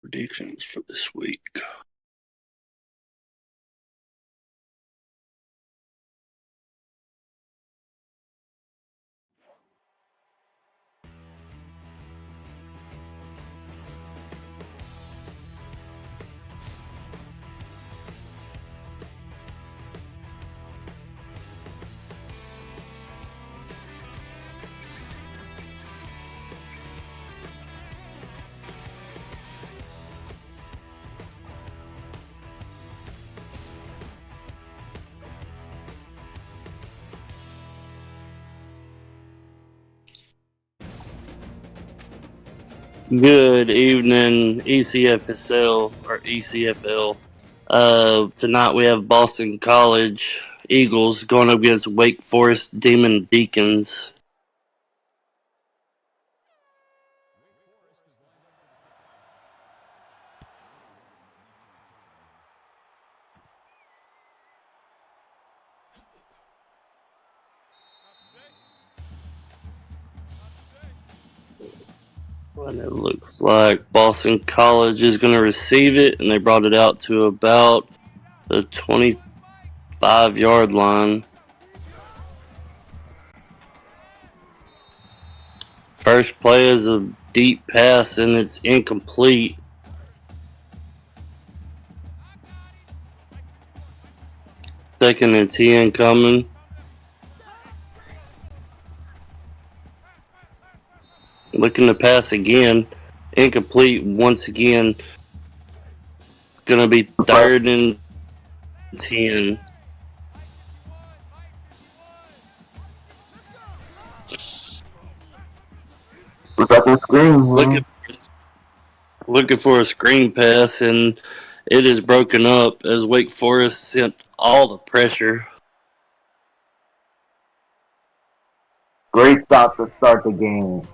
predictions for this week. Good evening, ECFSL or ECFL. Tonight we have Boston College Eagles going up against Wake Forest Demon Deacons. And it looks like Boston College is going to receive it, and they brought it out to about the 25-yard line. First play is a deep pass, and it's incomplete. Second and 10 coming. Looking to pass again. Incomplete once again. Going to be third and 10. Looks like a screen. Looking for a screen pass, and it is broken up as Wake Forest sent all the pressure. Great stop to start the game.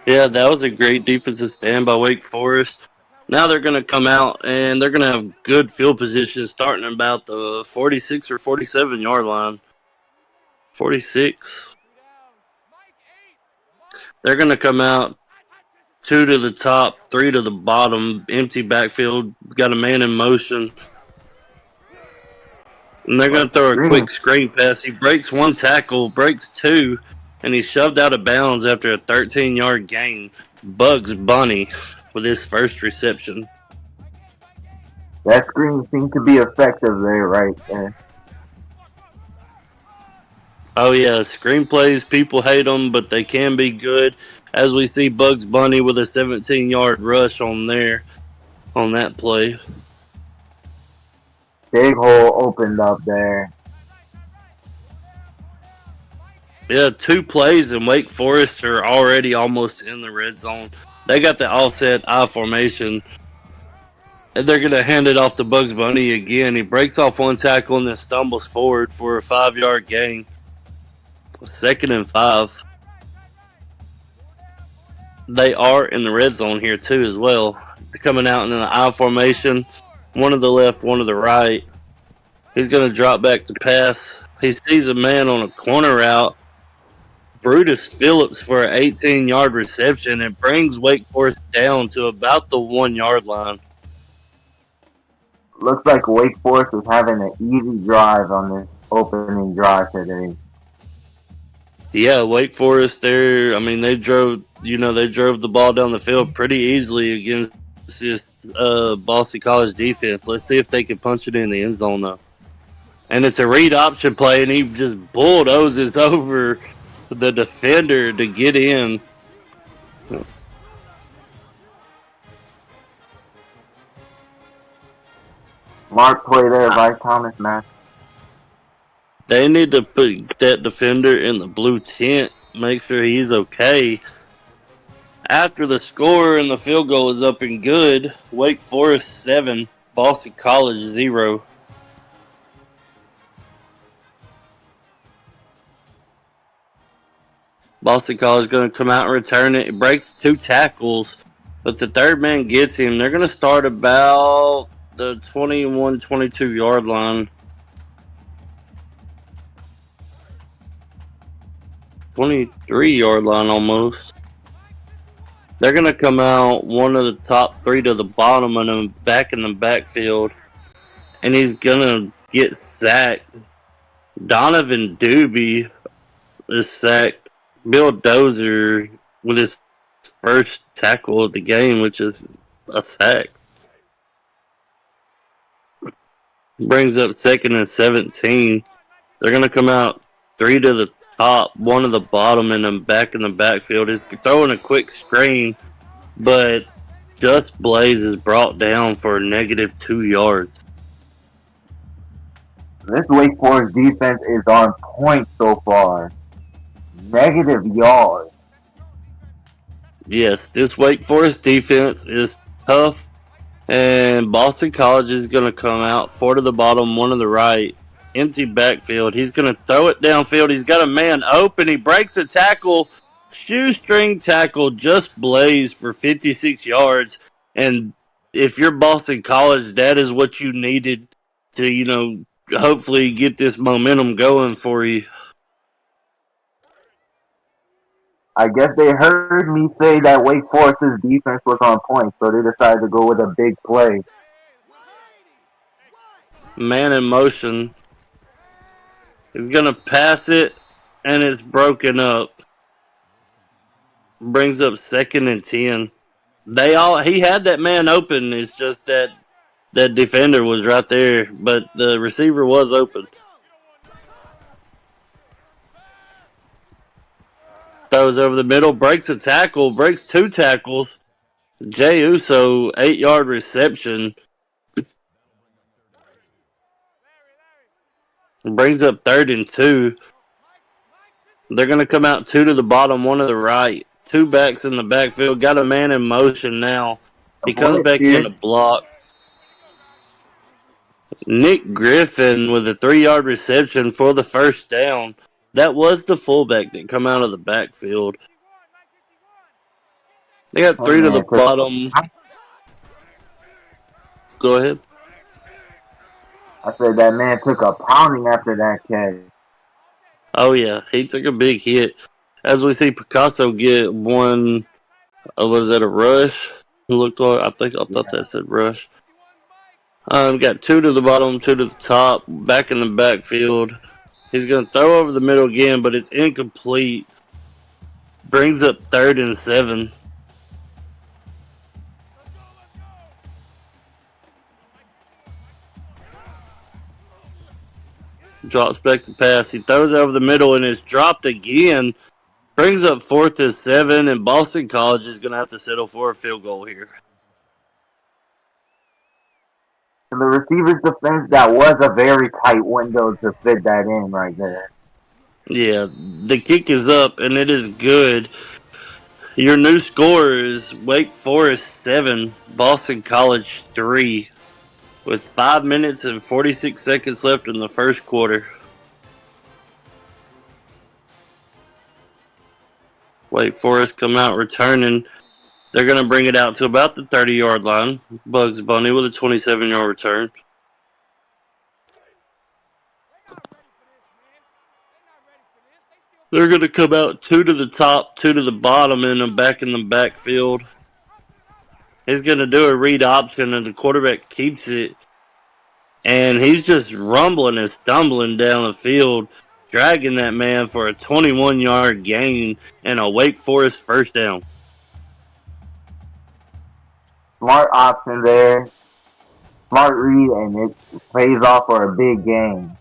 Yeah, that was a great defensive stand by Wake Forest. Now they're going to come out and they're going to have good field position starting about the 46 or 47-yard line. 46. They're going to come out 2 to the top, 3 to the bottom, empty backfield, got a man in motion. And they're going to throw a quick screen pass. He breaks one tackle, breaks two, and he's shoved out of bounds after a 13-yard gain. Bugs Bunny with his first reception. That screen seemed to be effective there, right there. Oh, yeah, screenplays, people hate them, but they can be good. As we see Bugs Bunny with a 17-yard rush on that play. Big hole opened up there. Yeah, 2 plays and Wake Forest are already almost in the red zone. They got the offset I formation. And they're going to hand it off to Bugs Bunny again. He breaks off one tackle and then stumbles forward for a 5-yard gain. 2nd and 5. They are in the red zone here too as well. They're coming out in the I formation. One to the left, one to the right. He's going to drop back to pass. He sees a man on a corner route. Brutus Phillips for an 18-yard reception and brings Wake Forest down to about the 1-yard line. Looks like Wake Forest is having an easy drive on this opening drive today. Yeah, Wake Forest. They drove the ball down the field pretty easily against this Boston College defense. Let's see if they can punch it in the end zone though. And it's a read option play, and he just bulldozes over the defender to get in. Smart play there by Thomas Mack. They need to put that defender in the blue tent, make sure he's okay. After the score and the field goal is up and good, Wake Forest 7, Boston College 0. Boston College is going to come out and return it. It breaks 2 tackles, but the third man gets him. They're going to start about the 21, 22-yard line. 23-yard line almost. They're going to come out one of the top three to the bottom and then back in the backfield. And he's going to get sacked. Donovan Doobie is sacked. Bill Dozer with his first tackle of the game, which is a sack. Brings up 2nd and 17. They're going to come out three to the top, one to the bottom, and then back in the backfield. He's throwing a quick screen, but Just Blaze is brought down for -2 yards. This Wake Forest defense is on point so far. -yards. Yes, this Wake Forest defense is tough, and Boston College is going to come out 4 to the bottom, 1 to the right, empty backfield. He's going to throw it downfield. He's got a man open. He breaks a tackle, shoestring tackle, Just Blaze for 56 yards. And if you're Boston College, that is what you needed to, hopefully get this momentum going for you. I guess they heard me say that Wake Forest's defense was on point, so they decided to go with a big play. Man in motion. He's going to pass it, and it's broken up. Brings up 2nd and 10. He had that man open. It's just that defender was right there, but the receiver was open. Throws over the middle, breaks a tackle, breaks 2 tackles. Jay Uso, 8-yard reception. Brings up 3rd and 2. They're going to come out 2 to the bottom, 1 to the right. 2 backs in the backfield. Got a man in motion now. He comes back in to block. Nick Griffin with a 3-yard reception for the first down. That was the fullback that come out of the backfield. They got 3 to the bottom. Go ahead. I said that man took a pounding after that catch. Oh, yeah. He took a big hit. As we see Picasso get one, was it a rush? Looked like, I thought that said rush. Got 2 to the bottom, 2 to the top, back in the backfield. He's going to throw over the middle again, but it's incomplete. Brings up 3rd and 7. Drops back to pass. He throws over the middle and it's dropped again. Brings up 4th and 7, and Boston College is going to have to settle for a field goal here. And the receiver's defense, that was a very tight window to fit that in right there. Yeah, the kick is up, and it is good. Your new score is Wake Forest 7, Boston College 3, with 5 minutes and 46 seconds left in the first quarter. Wake Forest come out returning. They're going to bring it out to about the 30-yard line. Bugs Bunny with a 27-yard return. They're going to come out 2 to the top, 2 to the bottom, and then back in the backfield. He's going to do a read option, and the quarterback keeps it. And he's just rumbling and stumbling down the field, dragging that man for a 21-yard gain and a Wake Forest first down. Smart option there. Smart read, and it pays off for a big game.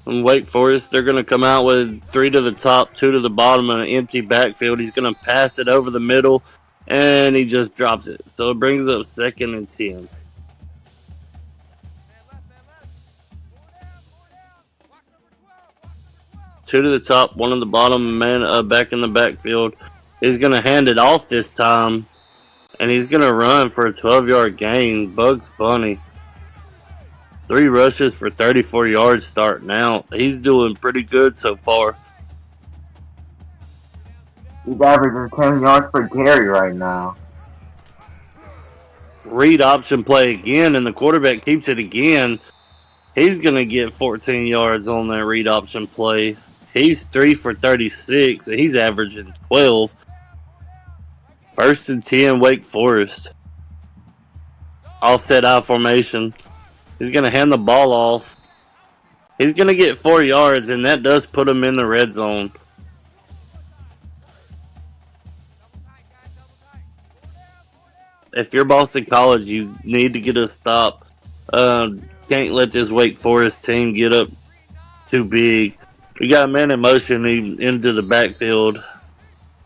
From Wake Forest, they're going to come out with 3 to the top, 2 to the bottom, and an empty backfield. He's going to pass it over the middle, and he just drops it. So it brings up 2nd and 10. Two to the top, 1 on the bottom, man back in the backfield. He's going to hand it off this time, and he's going to run for a 12-yard gain. Bugs Bunny. 3 rushes for 34 yards starting out. He's doing pretty good so far. He's averaging 10 yards per carry right now. Read option play again, and the quarterback keeps it again. He's going to get 14 yards on that read option play. He's 3 for 36, and he's averaging 12. 1st and 10, Wake Forest. Offset I formation. He's going to hand the ball off. He's going to get 4 yards, and that does put him in the red zone. If you're Boston College, you need to get a stop. Can't let this Wake Forest team get up too big. We got a man in motion into the backfield,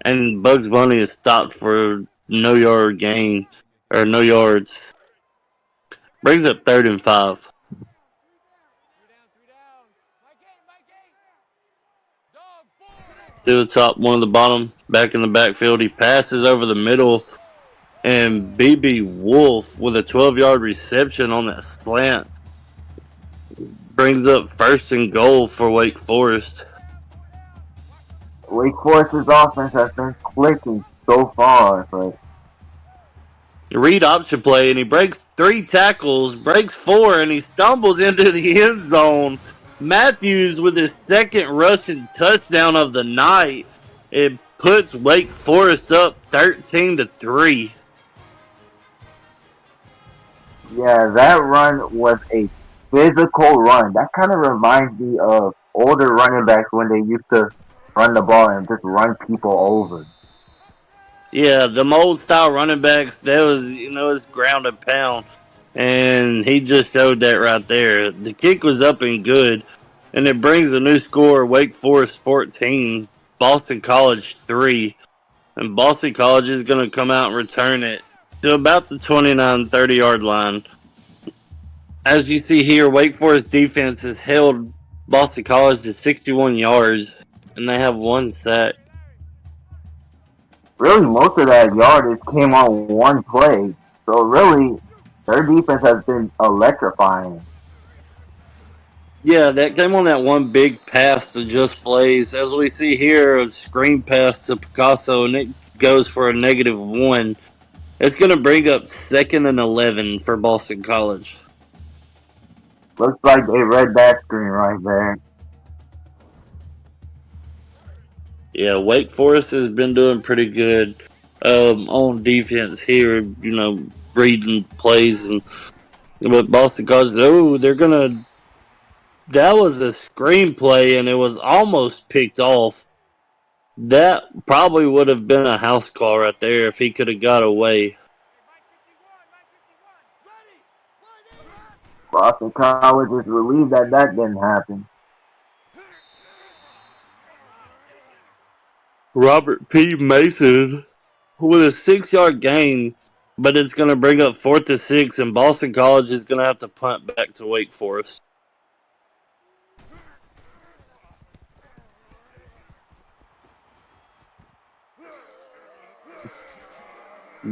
and Bugs Bunny is stopped for no yard gain or no yards. Brings up 3rd and 5. To the top, one of the bottom, back in the backfield. He passes over the middle, and BB Wolf with a 12-yard reception on that slant brings up 1st and goal for Wake Forest. Wake Forest's offense has been clicking so far, but Read option play, and he breaks 3 tackles, breaks 4, and he stumbles into the end zone. Matthews with his 2nd rushing touchdown of the night. It puts Wake Forest up 13-3. yeah, that run was a physical run. That kind of reminds me of older running backs when they used to run the ball and just run people over. Yeah, the old style running backs, that was, it's ground and pound. And he just showed that right there. The kick was up and good. And it brings a new score, Wake Forest 14, Boston College 3. And Boston College is going to come out and return it to about the 29-30 yard line. As you see here, Wake Forest defense has held Boston College to 61 yards, and they have 1 sack. Really, most of that yardage came on one play. So really, their defense has been electrifying. Yeah, that came on that one big pass to Just Blaze. As we see here, a screen pass to Picasso, and it goes for a -1. It's going to bring up 2nd and 11 for Boston College. Looks like they read that screen right there. Yeah, Wake Forest has been doing pretty good on defense here, reading plays. But Boston College, they're going to. That was a screenplay, and it was almost picked off. That probably would have been a house call right there if he could have got away. Boston College is relieved that didn't happen. Robert P. Mason with a 6-yard gain, but it's going to bring up 4th and 6, and Boston College is going to have to punt back to Wake Forest.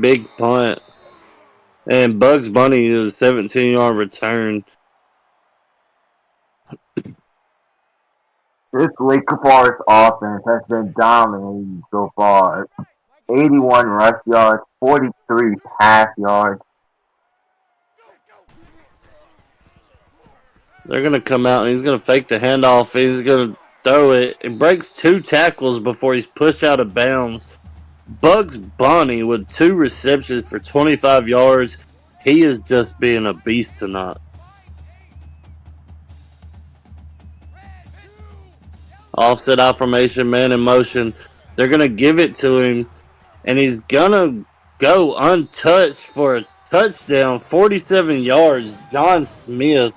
Big punt. And Bugs Bunny is a 17-yard return. This Wake Forest offense has been dominating so far. 81 rush yards, 43 pass yards. They're going to come out, and he's going to fake the handoff. He's going to throw it. It breaks 2 tackles before he's pushed out of bounds. Bugs Bunny with 2 receptions for 25 yards. He is just being a beast tonight. Offset I formation, man in motion. They're going to give it to him, and he's going to go untouched for a touchdown, 47 yards. John Smith.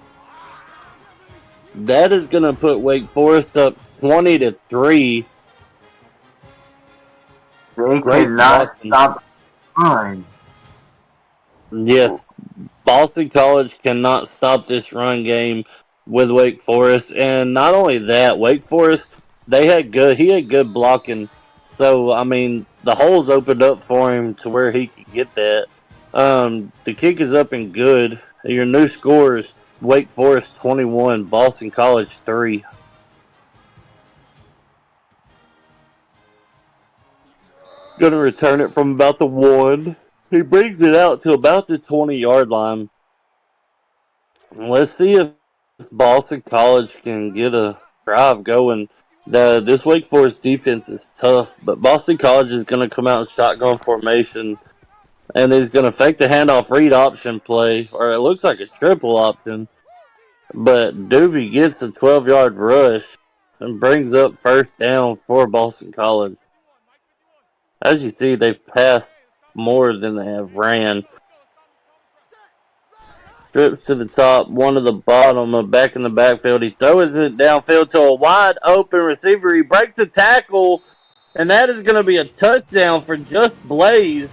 That is going to put Wake Forest up 20-3. They Great cannot blocking. stop the run. Yes, Boston College cannot stop this run game with Wake Forest, and not only that, Wake Forest he had good blocking. So I mean, the holes opened up for him to where he could get that. The kick is up and good. Your new score is Wake Forest 21, Boston College 3. Going to return it from about the 1. He brings it out to about the 20-yard line. Let's see if Boston College can get a drive going. This Wake Forest defense is tough, but Boston College is going to come out in shotgun formation, and he's going to fake the handoff read option play, or it looks like a triple option. But Doobie gets the 12-yard rush and brings up first down for Boston College. As you see, they've passed more than they have ran. Strips to the top, one to the bottom, and back in the backfield. He throws it downfield to a wide open receiver. He breaks the tackle, and that is going to be a touchdown for Just Blaze.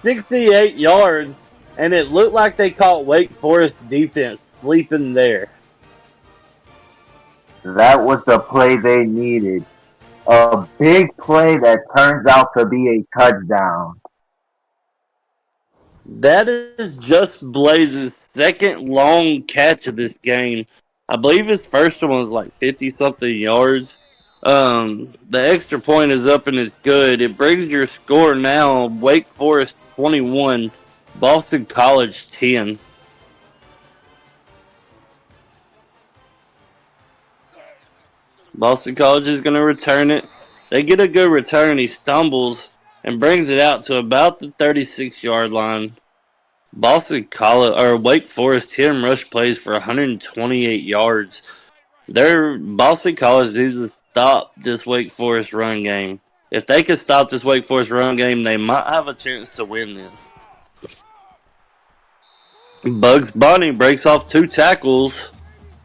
68 yards, and it looked like they caught Wake Forest defense sleeping there. That was the play they needed. A big play that turns out to be a touchdown. That is Just Blaze's second long catch of this game. I believe his first one was like 50-something yards. The extra point is up and it's good. It brings your score now, Wake Forest 21, Boston College 10. Boston College is going to return it. They get a good return. He stumbles and brings it out to about the 36-yard line. Boston College or Wake Forest 10 rush plays for 128 yards. Boston College needs to stop this Wake Forest run game. If they could stop this Wake Forest run game, they might have a chance to win this. Bugs Bunny breaks off 2 tackles,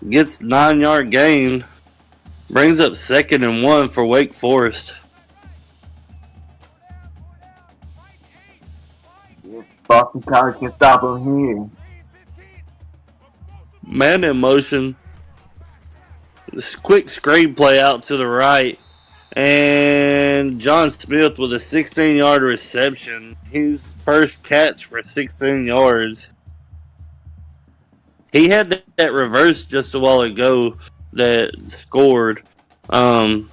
gets 9-yard gain, brings up 2nd and 1 for Wake Forest. Boston College can stop him here. Man in motion. This quick screen play out to the right. And John Smith with a 16-yard reception. His first catch for 16 yards. He had that reverse just a while ago that scored to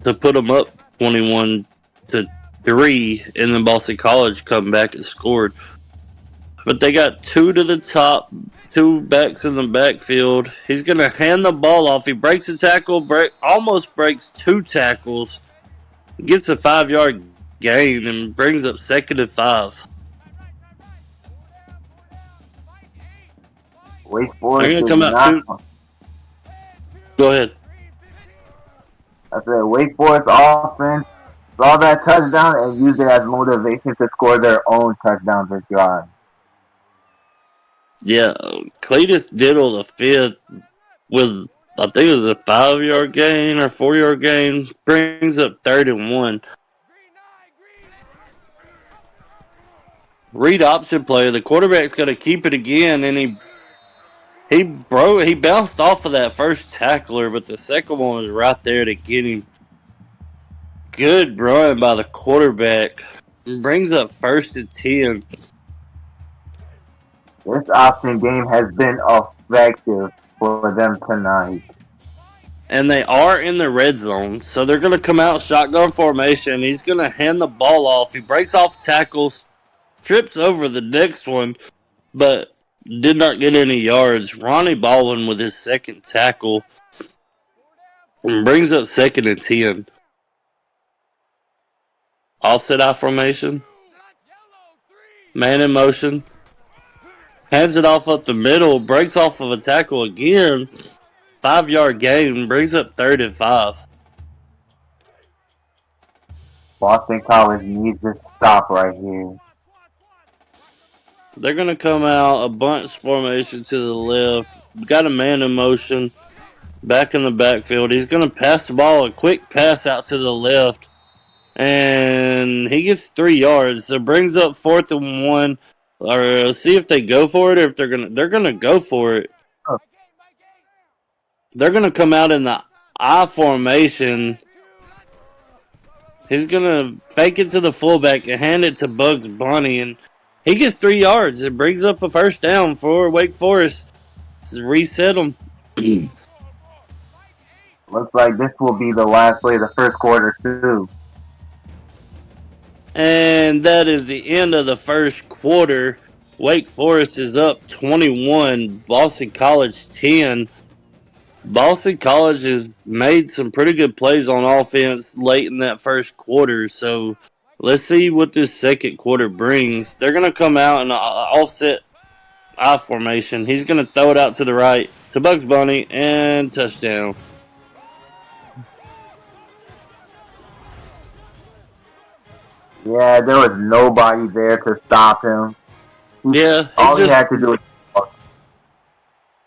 put him up 21-3, and then Boston College come back and scored. But they got 2 to the top, 2 backs in the backfield. He's going to hand the ball off. He breaks a tackle, almost breaks 2 tackles, gets a 5-yard gain, and brings up 2nd and 5. Wake Forest They're going is to come out not. Go ahead. I said Wake Forest offense saw that touchdown and used it as motivation to score their own touchdowns and drive. Yeah, Cletus Diddle the 5th with, I think it was a 5-yard gain or 4-yard gain, brings up 3rd and 1. Read option play. The quarterback's going to keep it again, and he bounced off of that first tackler, but the second one was right there to get him. Good run by the quarterback. Brings up 1st and 10. This option game has been effective for them tonight. And they are in the red zone, so they're going to come out shotgun formation. He's going to hand the ball off. He breaks off tackles, trips over the next one, but did not get any yards. Ronnie Baldwin with his 2nd tackle and brings up 2nd and 10. Offset out formation. Man in motion. Hands it off up the middle. Breaks off of a tackle again. 5-yard gain. Brings up 3rd and 5. Boston College needs to stop right here. They're going to come out a bunch formation to the left. Got a man in motion. Back in the backfield. He's going to pass the ball. A quick pass out to the left. And he gets 3 yards. So brings up 4th and 1. Or see if they go for it, or if they're gonna go for it. They're gonna come out in the I formation. He's gonna fake it to the fullback and hand it to Bugs Bunny, and he gets 3 yards. It brings up a first down for Wake Forest. Reset them. Looks like this will be the last play of the first quarter too. And that is the end of the first quarter. Wake Forest is up 21, Boston College 10. Boston College has made some pretty good plays on offense late in that first quarter. So let's see what this second quarter brings. They're going to come out in an offset I formation. He's going to throw it out to the right to Bugs Bunny and touchdown. Yeah, there was nobody there to stop him. Yeah, All he had to do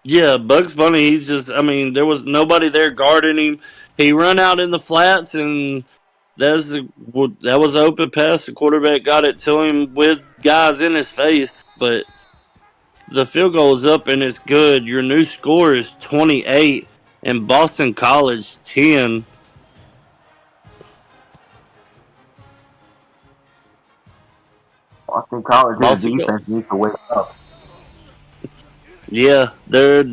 was Bugs Bunny. He's just. I mean, there was nobody there guarding him. He run out in the flats, and that was an open pass. The quarterback got it to him with guys in his face, but the field goal is up and it's good. Your new score is 28, and Boston College 10. Boston College's Boston, defense needs to wake up. yeah, their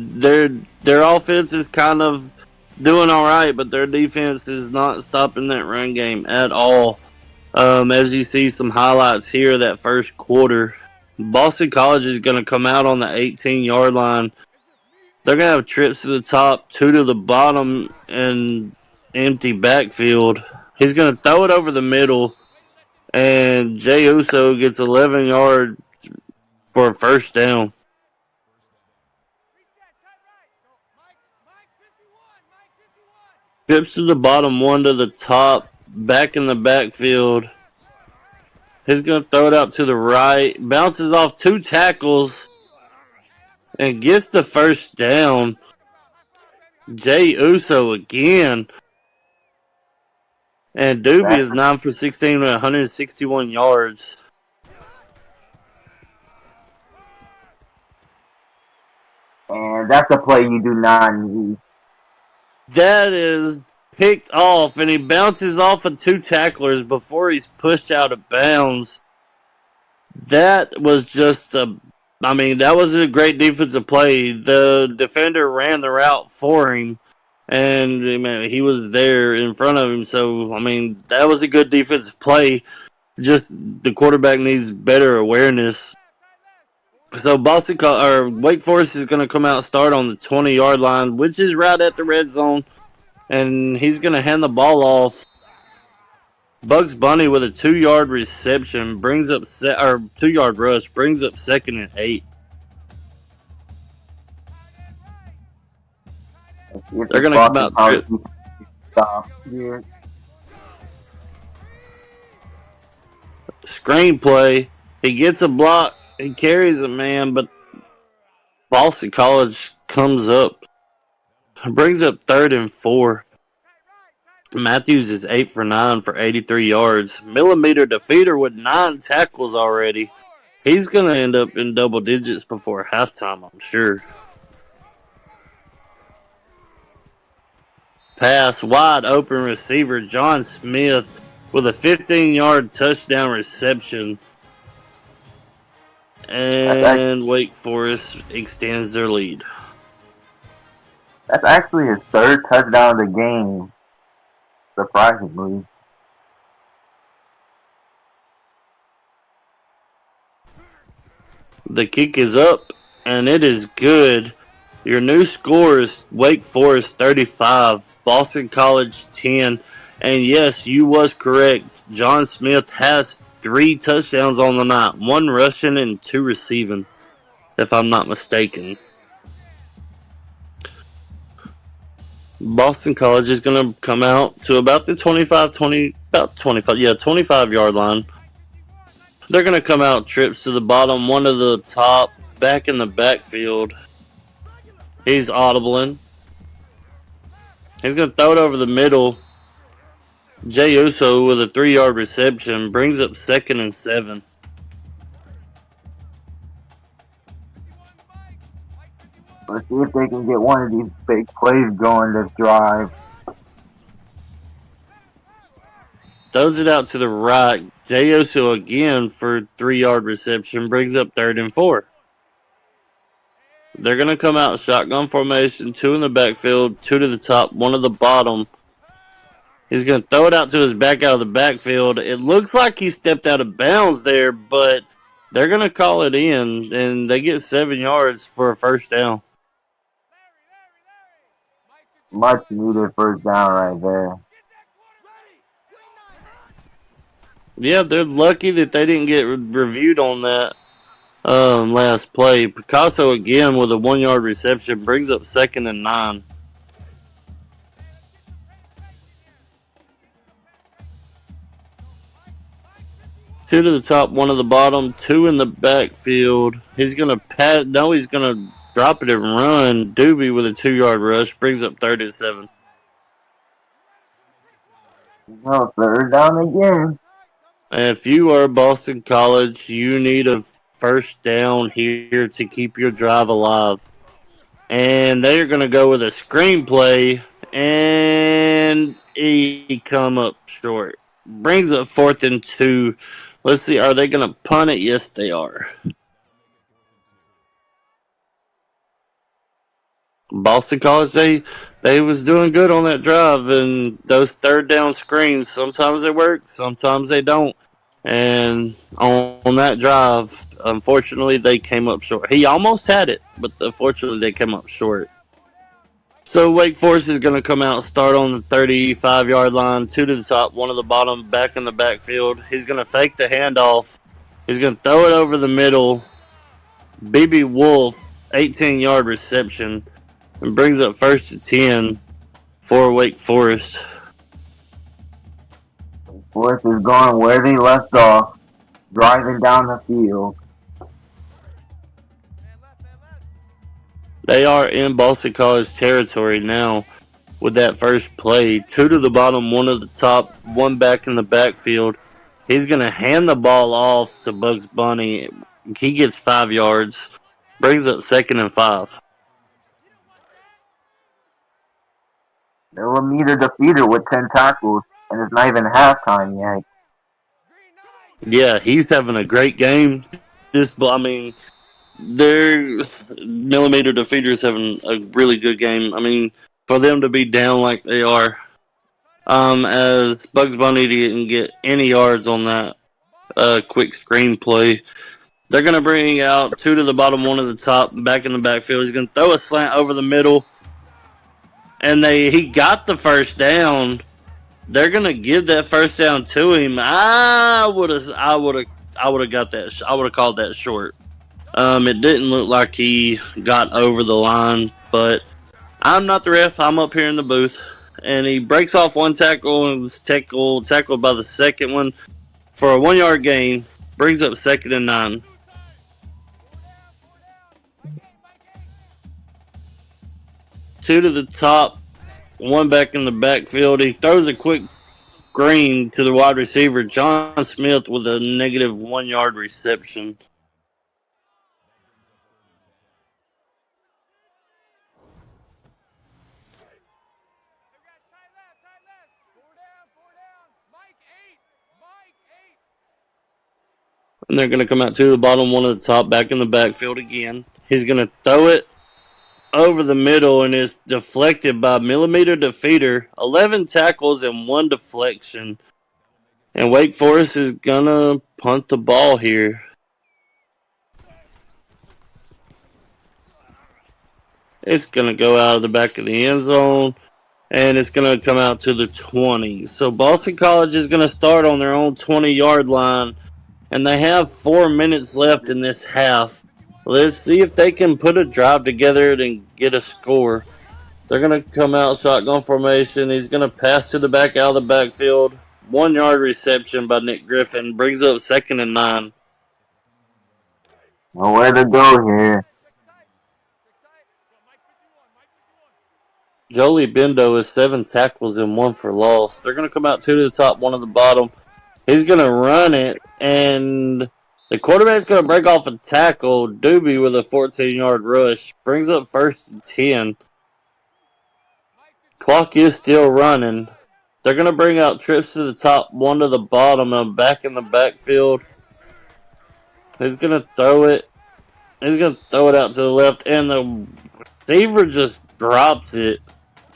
offense is kind of doing all right, but their defense is not stopping that run game at all. As you see some highlights here, that first quarter, Boston College is going to come out on the 18-yard line. They're going to have trips to the top, two to the bottom, and empty backfield. He's going to throw it over the middle, and Jay Uso gets 11 yards for a first down. Trips to the bottom, one to the top, back in the backfield. He's going to throw it out to the right, bounces off two tackles, and gets the first down. Jay Uso again. And Doobie is 9 for 16 with 161 yards. And that's a play you do not need. That is picked off, and he bounces off of two tacklers before he's pushed out of bounds. That was just that was a great defensive play. The defender ran the route for him, and he was there in front of him. So, that was a good defensive play. Just the quarterback needs better awareness. So Wake Forest is going to come out and start on the 20-yard line, which is right at the red zone, and he's going to hand the ball off. Bugs Bunny with a 2-yard reception brings up 2-yard rush brings up 2nd and 8. They're going to come out. Stop here. Screenplay. He gets a block. He carries a man, but Boston College comes up. Brings up 3rd and 4. Matthews is 8 for 9 for 83 yards. Millimeter defeater with 9 tackles already. He's going to end up in double digits before halftime, I'm sure. Pass, wide open receiver, John Smith with a 15-yard touchdown reception. And Wake Forest extends their lead. That's actually his 3rd touchdown of the game. Surprisingly. The kick is up, and it is good. Your new score is Wake Forest 35, Boston College 10. And yes, you was correct. John Smith has 3 touchdowns on the night, 1 rushing and 2 receiving, if I'm not mistaken. Boston College is going to come out to about the 25-yard line. They're going to come out trips to the bottom, 1 to the top, back in the backfield. He's audibling. He's going to throw it over the middle. Jay Uso with a 3-yard reception brings up 2nd and 7. Let's see if they can get one of these big plays going this drive. Throws it out to the right. Jay Uso again for 3-yard reception brings up 3rd and 4. They're going to come out shotgun formation, 2 in the backfield, 2 to the top, 1 to the bottom. He's going to throw it out to his back out of the backfield. It looks like he stepped out of bounds there, but they're going to call it in, and they get 7 yards for a first down. Much needed first down right there. Yeah, they're lucky that they didn't get reviewed on that last play. Picasso again with a 1 yard reception brings up 2nd and 9. Two to the top, one to the bottom, two in the backfield. He's gonna pat. No, he's gonna drop it and run. Doobie with a 2 yard rush brings up 37. No, third down again. If you are Boston College, you need a first down here to keep your drive alive. And they're going to go with a screenplay, and he come up short. Brings up 4th and 2. Let's see, are they going to punt it? Yes, they are. Boston College, they was doing good on that drive, and those third down screens, sometimes they work, sometimes they don't. And on that drive, unfortunately, they came up short. He almost had it, but unfortunately, they came up short. So Wake Forest is going to come out, start on the 35-yard line, two to the top, one to the bottom, back in the backfield. He's going to fake the handoff. He's going to throw it over the middle. BB Wolf, 18-yard reception, and brings up 1st and 10 for Wake Forest. Forest is going where they left off, driving down the field. They are in Boston College territory now with that first play. Two to the bottom, one at the top, one back in the backfield. He's going to hand the ball off to Bugs Bunny. He gets 5 yards, brings up 2nd and 5. Millimeter defeater with 10 tackles, and it's not even halftime yet. Yeah, he's having a great game. Their millimeter defeaters having a really good game. I mean, for them to be down like they are, as Bugs Bunny didn't get any yards on that quick screen play. They're going to bring out two to the bottom, one to the top, back in the backfield. He's going to throw a slant over the middle, and he got the first down. They're going to give that first down to him. I would have got that. I would have called that short. It didn't look like he got over the line, but I'm not the ref. I'm up here in the booth, and he breaks off one tackle and was tackled by the second one for a 1 yard gain. Brings up 2nd and 9. Two to the top, one back in the backfield. He throws a quick screen to the wide receiver, John Smith, with a negative 1 yard reception. And they're going to come out to the bottom, one at the top, back in the backfield again. He's going to throw it over the middle, and it's deflected by millimeter defeater. 11 tackles and 1 deflection. And Wake Forest is going to punt the ball here. It's going to go out of the back of the end zone, and it's going to come out to the 20. So Boston College is going to start on their own 20-yard line, and they have 4 minutes left in this half. Let's see if they can put a drive together and get a score. They're going to come out shotgun formation. He's going to pass to the back out of the backfield. 1 yard reception by Nick Griffin. Brings up 2nd and 9. Nowhere to go here. Jolie Bendo is 7 tackles and 1 for loss. They're going to come out 2 to the top, 1 to the bottom. He's going to run it, and the quarterback's going to break off a tackle. Doobie with a 14-yard rush. Brings up 1st and 10. Clock is still running. They're going to bring out trips to the top, 1 to the bottom, and back in the backfield. He's going to throw it. He's going to throw it out to the left, and the receiver just drops it.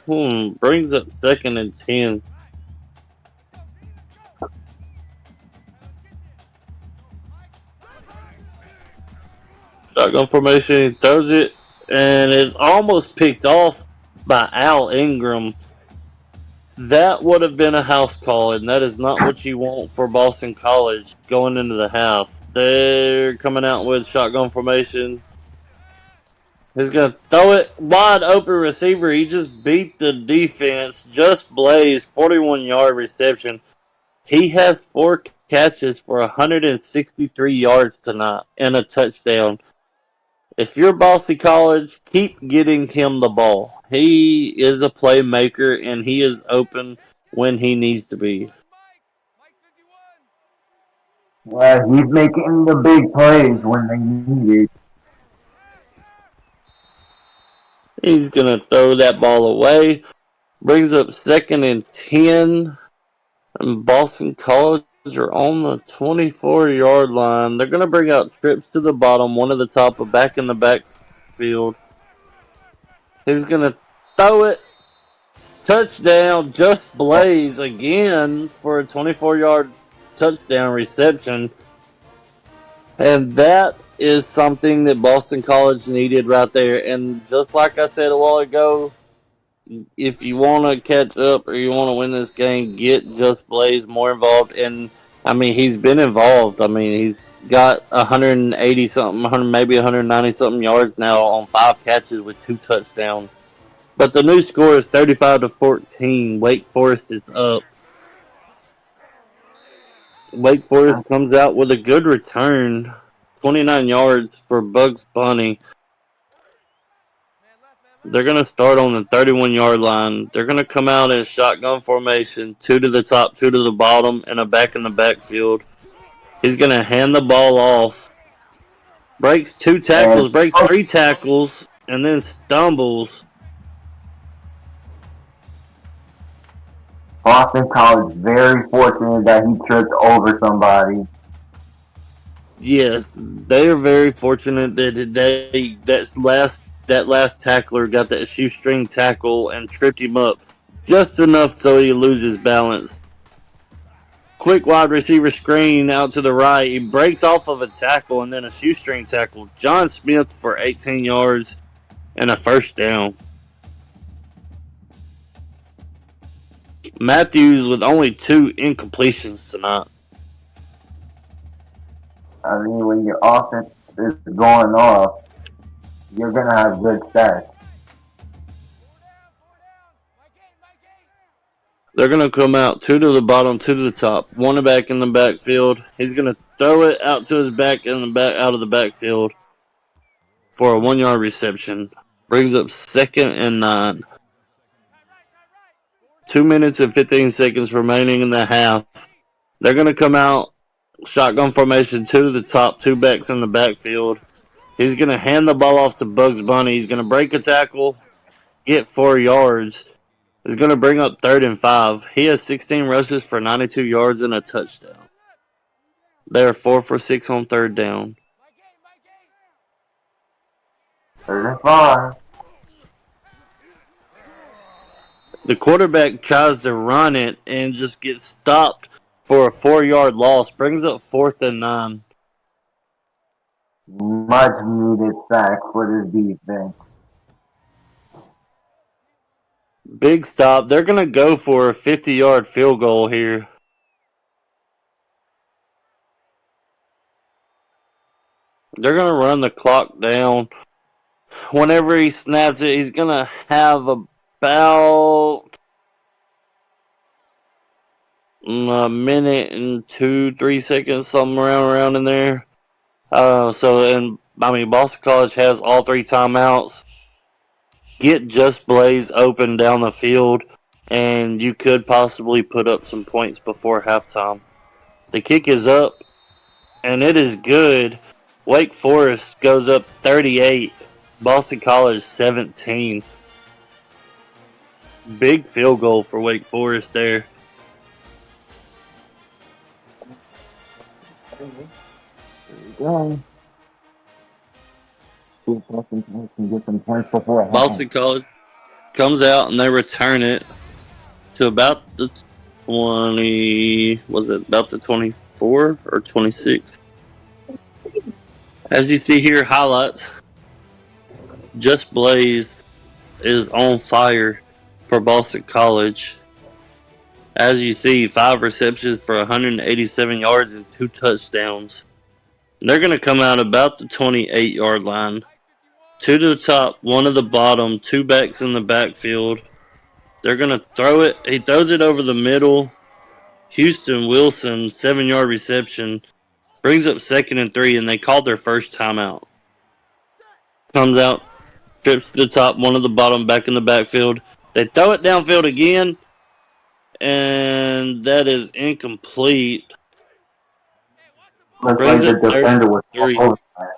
Brings up 2nd and 10. Shotgun formation, he throws it, and it's almost picked off by Al Ingram. That would have been a house call, and that is not what you want for Boston College going into the half. They're coming out with shotgun formation. He's going to throw it wide open receiver. He just beat the defense. Just Blaze, 41-yard reception. He has 4 catches for 163 yards tonight and a touchdown. If you're Boston College, keep getting him the ball. He is a playmaker, and he is open when he needs to be. Yeah, he's making the big plays when they need it. He's going to throw that ball away. Brings up 2nd and 10. And Boston College are on the 24-yard line. They're going to bring out trips to the bottom, one at the top, a back in the backfield. He's going to throw it. Touchdown, Just Blaze again for a 24-yard touchdown reception. And that is something that Boston College needed right there. And just like I said a while ago, if you want to catch up or you want to win this game, get Just Blaze more involved. And, I mean, he's been involved. I mean, he's got 180-something, maybe 190-something yards now on 5 catches with 2 touchdowns. But the new score is 35-14. Wake Forest is up. Wake Forest comes out with a good return. 29 yards for Bugs Bunny. They're going to start on the 31-yard line. They're going to come out in shotgun formation, 2 to the top, 2 to the bottom, and a back in the backfield. He's going to hand the ball off. Breaks 2 tackles, breaks 3 tackles, and then stumbles. Boston College very fortunate that he tripped over somebody. Yes, they are very fortunate that that last tackler got that shoestring tackle and tripped him up just enough so he loses balance. Quick wide receiver screen out to the right. He breaks off of a tackle and then a shoestring tackle. John Smith for 18 yards and a first down. Matthews with only 2 incompletions tonight. I mean, when your offense is going off, you're going to have good stats. They're going to come out 2 to the bottom, 2 to the top. 1 back in the backfield. He's going to throw it out to his back in the back out of the backfield for a 1-yard reception. Brings up 2nd and 9. 2 minutes and 15 seconds remaining in the half. They're going to come out shotgun formation, 2 to the top, 2 backs in the backfield. He's going to hand the ball off to Bugs Bunny. He's going to break a tackle, get 4 yards. He's going to bring up 3rd and 5. He has 16 rushes for 92 yards and a touchdown. They are 4 for 6 on 3rd down. 3rd and 5. The quarterback tries to run it and just gets stopped for a 4-yard loss. Brings up 4th and 9. Much needed sack for this defense. Big stop. They're going to go for a 50-yard field goal here. They're going to run the clock down. Whenever he snaps it, he's going to have about a minute and 2-3 seconds, something around in there. Boston College has all 3 timeouts. Get Just Blaze open down the field, and you could possibly put up some points before halftime. The kick is up, and it is good. Wake Forest goes up 38. Boston College 17. Big field goal for Wake Forest there. There you go. Boston College can get some points before Boston College comes out and they return it to about the 20. Was it about the 24 or 26? As you see here, highlights. Just Blaze is on fire for Boston College. As you see, 5 receptions for 187 yards and 2 touchdowns. They're going to come out about the 28-yard line. 2 to the top, 1 to the bottom, 2 backs in the backfield. They're going to throw it. He throws it over the middle. Houston Wilson, 7-yard reception. Brings up 2nd and 3, and they called their first timeout. Comes out, trips to the top, 1 to the bottom, back in the backfield. They throw it downfield again, and that is incomplete. Looks Brings like the up defender was 3. all over that.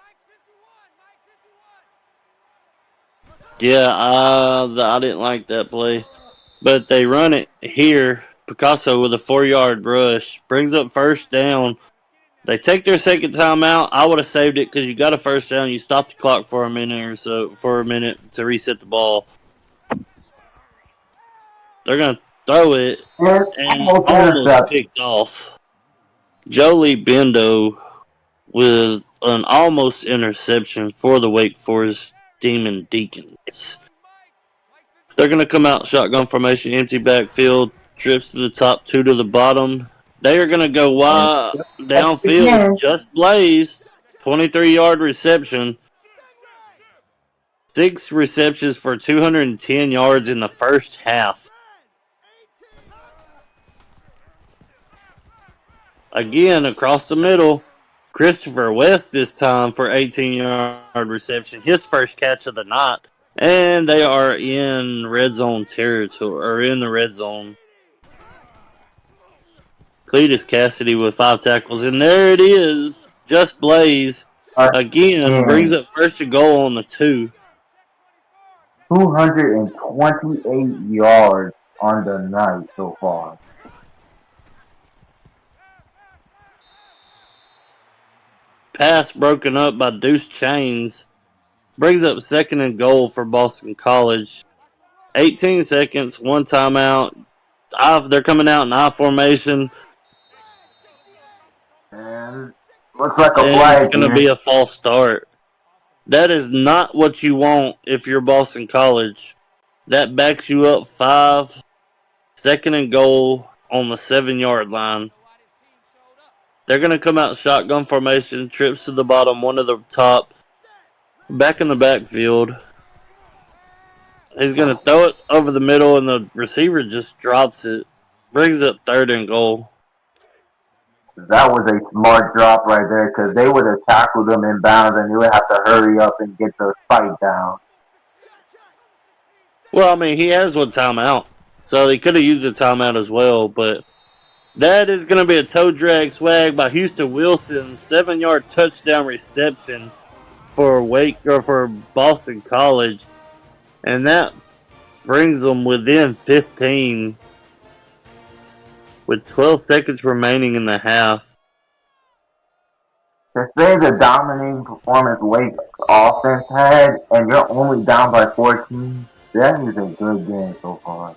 Yeah, I didn't like that play. But they run it here. Picasso with a 4-yard rush. Brings up first down. They take their second timeout. I would have saved it because you got a first down. You stop the clock for a minute or so, for a minute to reset the ball. They're going to throw it and almost picked off. Jolie Bendo with an almost interception for the Wake Forest Demon Deacons. They're going to come out shotgun formation, empty backfield, trips to the top, 2 to the bottom. They are going to go wide downfield. Just Blaze, 23-yard reception. 6 receptions for 210 yards in the first half. Again, across the middle, Christopher West this time for 18-yard reception. His first catch of the night. And they are in red zone territory, or in the red zone. Cletus Cassidy with 5 tackles. And there it is. Just Blaze again brings up first and goal on the 2. 228 yards on the night so far. Pass broken up by Deuce Chains. Brings up 2nd and goal for Boston College. 18 seconds, 1 timeout. They're coming out in I formation. And looks like a flag. It's going to be a false start. That is not what you want if you're Boston College. That backs you up 5. 2nd and goal on the 7-yard line. They're going to come out shotgun formation, trips to the bottom, 1 to the top, back in the backfield. He's going to throw it over the middle, and the receiver just drops it. Brings up 3rd and goal. That was a smart drop right there because they would have tackled him in bounds and you would have to hurry up and get the fight down. Well, I mean, he has 1 timeout, so he could have used a timeout as well, but that is going to be a toe drag swag by Houston Wilson, 7-yard touchdown reception for Boston College, and that brings them within 15 with 12 seconds remaining in the half. To say the dominating performance Wake offense had, and you're only down by 14, that is a good game so far.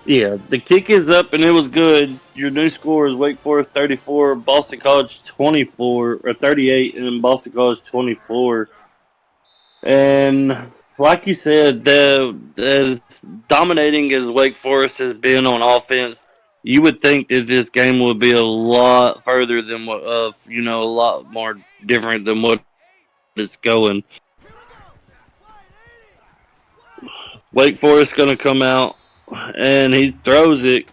Yeah, the kick is up and it was good. Your new score is Wake Forest 34, Boston College 24, or 38, and Boston College 24. And like you said, as dominating as Wake Forest has been on offense, you would think that this game would be a lot further than what, a lot more different than what it's going. Wake Forest going to come out, and he throws it.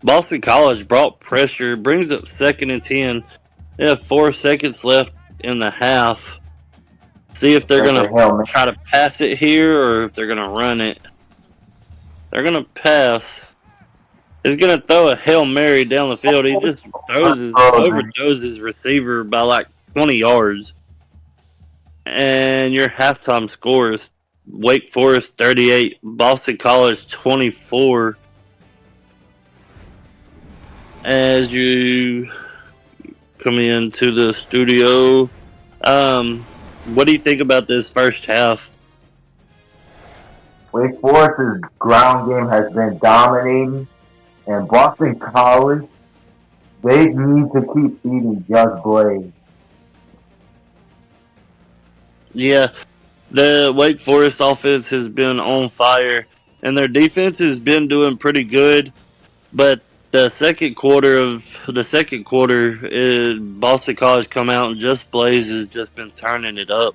Boston College brought pressure, brings up 2nd and 10. They have 4 seconds left in the half. See if they're going to try to pass it here or if they're going to run it. They're going to pass. He's going to throw a Hail Mary down the field. He just overthrows his receiver by like 20 yards. And your halftime score is Wake Forest 38, Boston College 24. As you come into the studio, what do you think about this first half? Wake Forest's ground game has been dominating, and Boston College, they need to keep feeding Just Blaze. Yeah, The Wake Forest offense has been on fire, and their defense has been doing pretty good. But the second quarter is Boston College come out and Just Blaze has just been turning it up.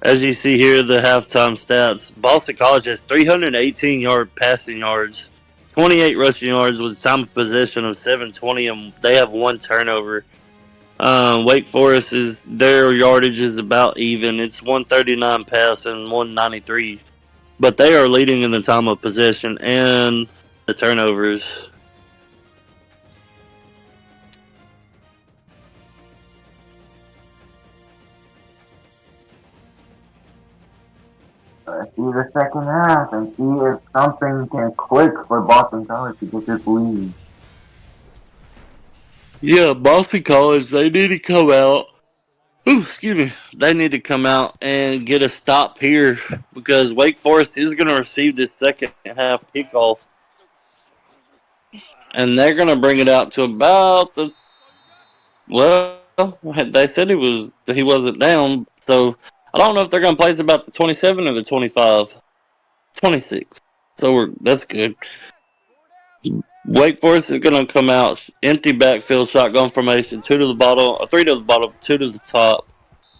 As you see here, the halftime stats: Boston College has 318 passing yards, 28 rushing yards with time of possession of 720, and they have one turnover. Wake Forest is their yardage is about even. It's 139 pass and 193, but they are leading in the time of possession and the turnovers. Let's see the second half and see if something can click for Boston College to get this lead. Yeah, Boston College, they need to come out. Ooh, excuse me. They need to come out and get a stop here because Wake Forest is going to receive this second half kickoff, and they're going to bring it out to about the. Well, they said he wasn't down, so I don't know if they're going to place about the 27 or the 25, 26. That's good. Wake Forest is going to come out empty backfield shotgun formation, two to the bottom, three to the bottom, two to the top.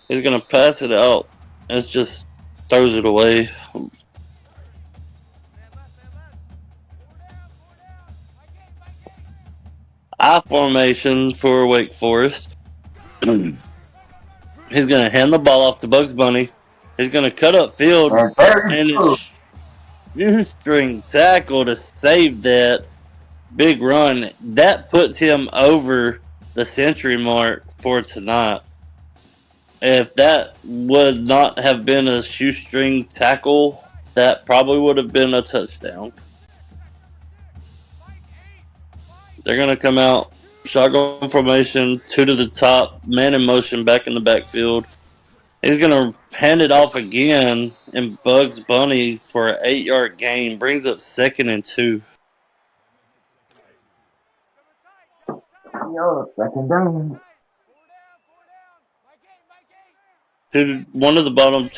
He's going to pass it out. It's just throws it away. I formation for Wake Forest. He's going to hand the ball off to Bugs Bunny. He's going to cut up field, And there and you go. it's shoestring tackle to save that big run. That puts him over the century mark for tonight. If that would not have been a shoestring tackle, that probably would have been a touchdown. They're going to come out shotgun formation, two to the top, man in motion back in the backfield. He's going to hand it off again, and Bugs Bunny for an 8-yard gain brings up 2nd and 2. Yo, second down. One of the bottom,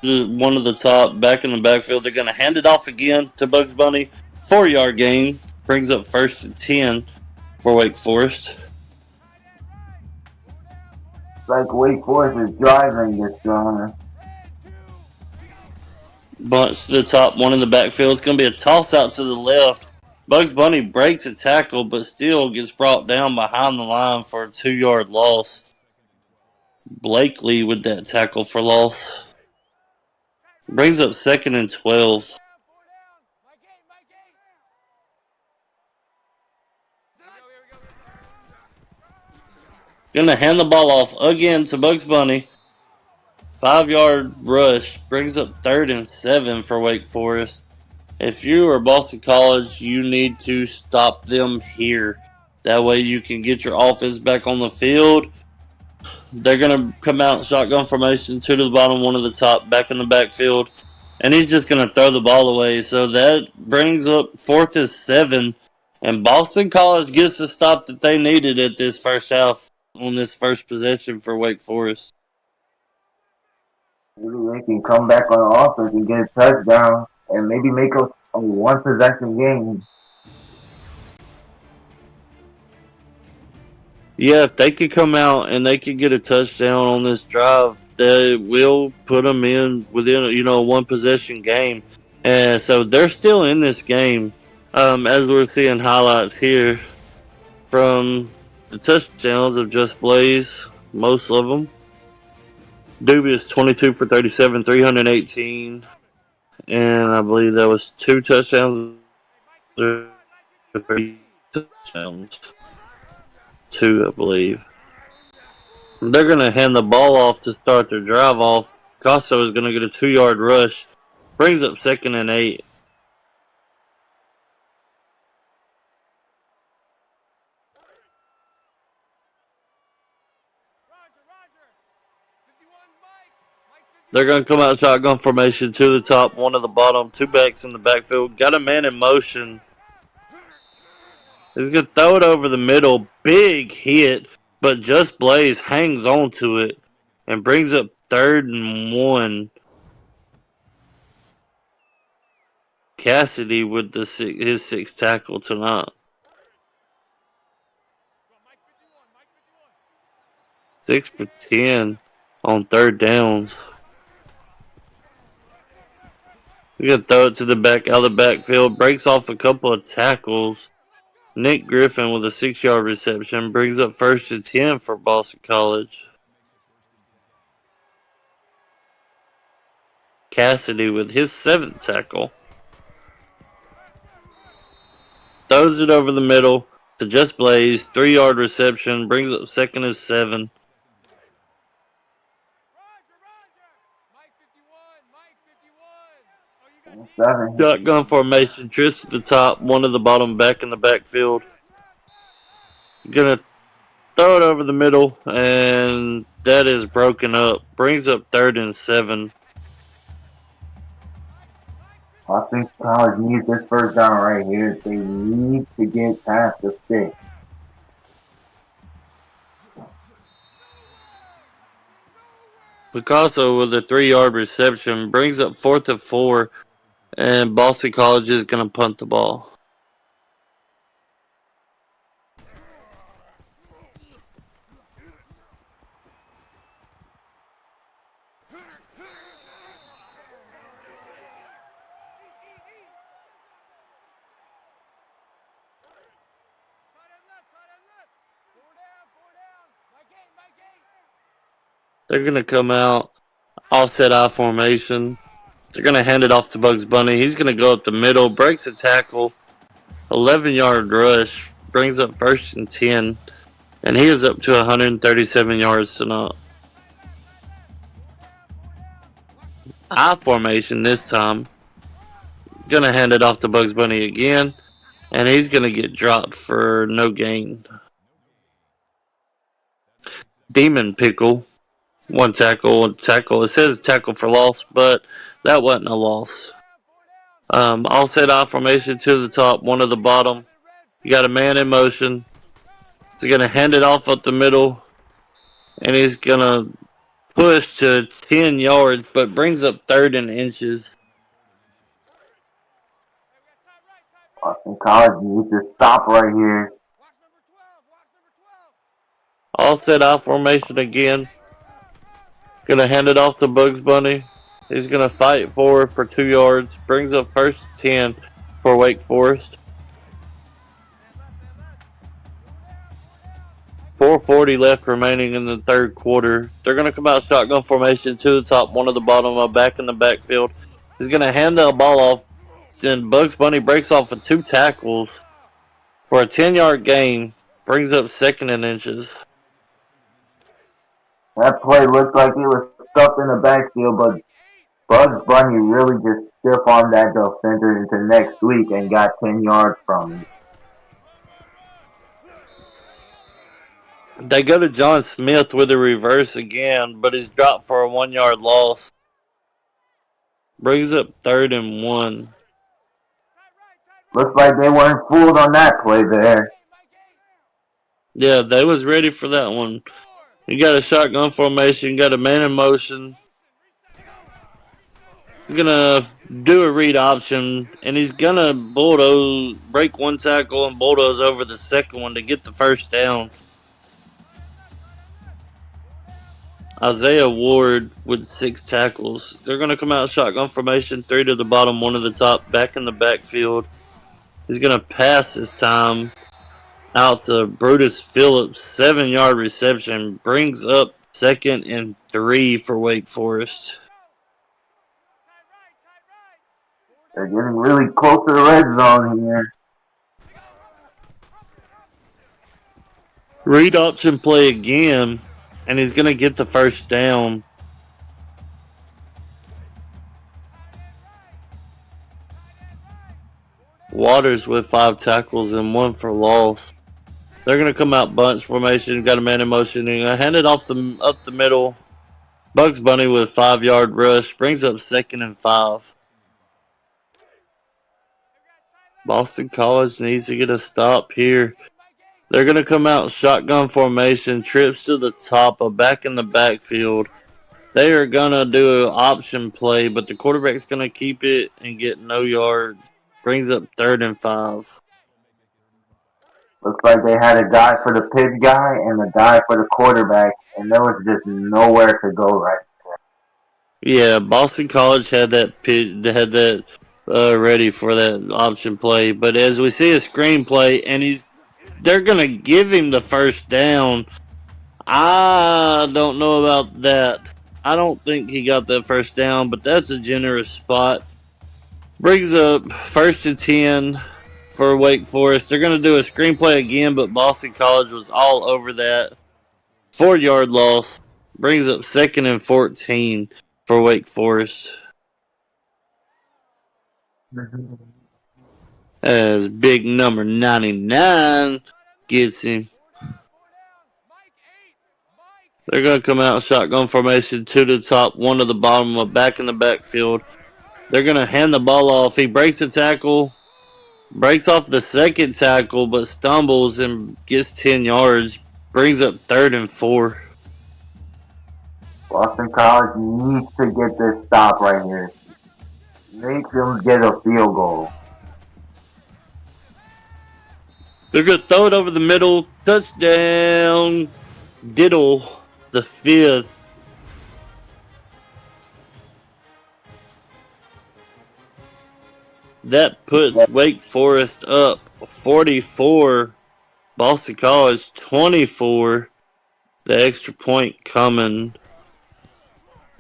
one of the top, back in the backfield. They're going to hand it off again to Bugs Bunny. 4-yard gain brings up 1st and 10 for Wake Forest. Like Wake Forest is driving this drama. Bunch to the top, one in the backfield. It's going to be a toss out to the left. Bugs Bunny breaks a tackle, but still gets brought down behind the line for a 2-yard loss. Blakely with that tackle for loss. Brings up 2nd and 12. Gonna hand the ball off again to Bugs Bunny. 5-yard rush brings up 3rd and 7 for Wake Forest. If you are Boston College, you need to stop them here. That way you can get your offense back on the field. They're going to come out shotgun formation, two to the bottom, one to the top, back in the backfield. And he's just going to throw the ball away. So that brings up 4th and 7. And Boston College gets the stop that they needed at this first half on this first possession for Wake Forest. Maybe they can come back on offense and get a touchdown and maybe make a one possession game. Yeah, if they could come out and they could get a touchdown on this drive, they will put them in within a one possession game, and so they're still in this game. As we're seeing highlights here from the touchdowns of Just Blaze, most of them. Dubious 22 for 37, 318, and I believe that was 2 touchdowns or 3 touchdowns. 2, I believe. They're going to hand the ball off to start their drive off. Costo is going to get a 2-yard rush. Brings up 2nd and 8. They're going to come out shotgun formation, 2 to the top, 1 to the bottom, 2 backs in the backfield. Got a man in motion. He's going to throw it over the middle. Big hit, but Just Blaze hangs on to it and brings up 3rd and 1 Cassidy with his sixth tackle tonight. 6 for 10 on third downs. We're going to throw it to the back, out of the backfield. Breaks off a couple of tackles. Nick Griffin with a 6-yard reception. Brings up 1st and 10 for Boston College. Cassidy with his 7th tackle. Throws it over the middle to Just Blaze. 3-yard reception. Brings up 2nd and 7. Shotgun formation, trips to the top, one at the bottom, back in the backfield. Gonna throw it over the middle, and that is broken up. Brings up 3rd and 7. Boston College needs this first down right here. They need to get past the 6. Picasso with a 3-yard reception brings up 4th and 4, and Boston College is gonna punt the ball. They're going to come out, offset I formation. They're going to hand it off to Bugs Bunny. He's going to go up the middle, breaks a tackle, 11-yard rush, brings up 1st and 10, and he is up to 137 yards tonight. I formation this time. Going to hand it off to Bugs Bunny again, and he's going to get dropped for no gain. Demon Pickle. One tackle. It says tackle for loss, but that wasn't a loss. All set I formation, 2 to the top, 1 to the bottom. You got a man in motion. He's going to hand it off up the middle, and he's going to push to 10 yards, but brings up 3rd and inches. Boston College needs to stop right here. All set I formation again. Gonna hand it off to Bugs Bunny. He's gonna fight for 2 yards. Brings up 1st and 10 for Wake Forest. 4:40 left remaining in the third quarter. They're gonna come out shotgun formation, 2 to the top, 1 to the bottom, back in the backfield. He's gonna hand the ball off. Then Bugs Bunny breaks off of 2 tackles for a 10-yard gain. Brings up 2nd and inches. That play looked like he was stuffed in the backfield, but Bugs Bunny really just stiff-armed that defender into next week and got 10 yards from it. They go to John Smith with a reverse again, but he's dropped for a 1-yard loss. Brings up 3rd and 1. Looks like they weren't fooled on that play there. Yeah, they was ready for that one. You got a shotgun formation, got a man in motion. He's gonna do a read option, and he's gonna break 1 tackle and bulldoze over the 2nd one to get the 1st down. Isaiah Ward with 6 tackles. They're gonna come out shotgun formation, 3 to the bottom, 1 to the top, back in the backfield. He's gonna pass this time out to Brutus Phillips, 7-yard reception, brings up 2nd and 3 for Wake Forest. They're getting really close to the red zone here. Read option play again, and he's going to get the 1st down. Waters with 5 tackles and 1 for loss. They're going to come out bunch formation, got a man in motion, and hand it off up the middle. Bugs Bunny with a 5-yard rush, brings up 2nd and 5. Boston College needs to get a stop here. They're going to come out shotgun formation, trips to the top, back in the backfield. They are going to do an option play, but the quarterback's going to keep it and get no yards. Brings up 3rd and 5. Looks like they had a guy for the pitch guy and a guy for the quarterback, and there was just nowhere to go right. Yeah, Boston College had that pitch, they had that ready for that option play. But as we see a screenplay, and they're gonna give him the first down. I don't know about that. I don't think he got that first down, but that's a generous spot. Brings up 1st and 10 for Wake Forest. They're going to do a screenplay again, but Boston College was all over that. 4-yard loss. Brings up 2nd and 14 for Wake Forest. As big number 99 gets him. They're going to come out shotgun formation, 2 to the top, 1 to the bottom, a back in the backfield. They're going to hand the ball off. He breaks the tackle, breaks off the second tackle, but stumbles and gets 10 yards. Brings up 3rd and 4. Boston College needs to get this stop right here. Make them get a field goal. They're going to throw it over the middle. Touchdown. Diddle, the 5th. That puts Wake Forest up 44. Boston College 24. The extra point coming.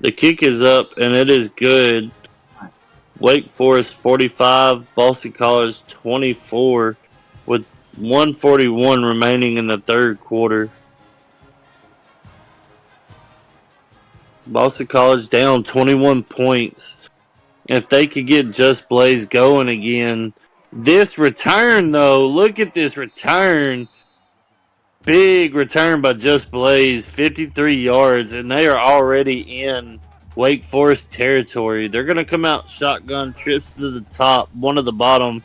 The kick is up and it is good. Wake Forest 45, Boston College 24, with 141 remaining in the 3rd quarter. Boston College down 21 points. If they could get Just Blaze going again. This return, though, look at this return. Big return by Just Blaze, 53 yards, and they are already in Wake Forest territory. They're going to come out shotgun, trips to the top, 1 to the bottom.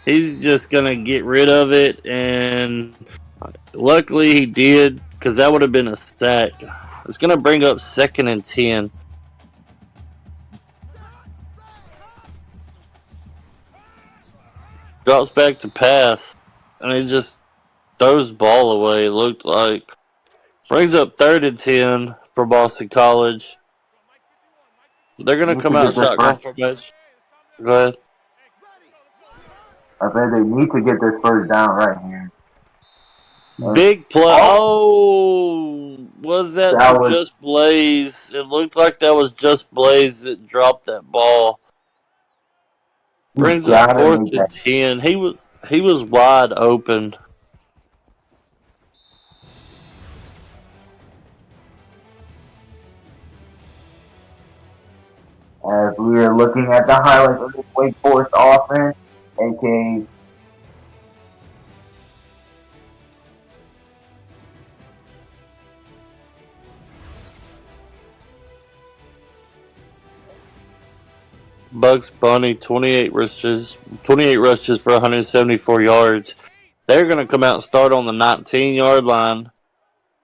He's just going to get rid of it, and luckily he did, because that would have been a sack. It's going to bring up 2nd and 10. Drops back to pass, and he just throws the ball away, it looked like. Brings up 3rd and 10 for Boston College. They're going to come out shotgun formation. Go ahead. I said they need to get this first down right here. Big play. Oh, was that Just Blaze? It looked like that was Just Blaze that dropped that ball. Brings up 4th and 10. He was wide open. As we are looking at the highlights of the Wake Forest offense, aka Bugs Bunny, 28 rushes for 174 yards. They're going to come out and start on the 19-yard line.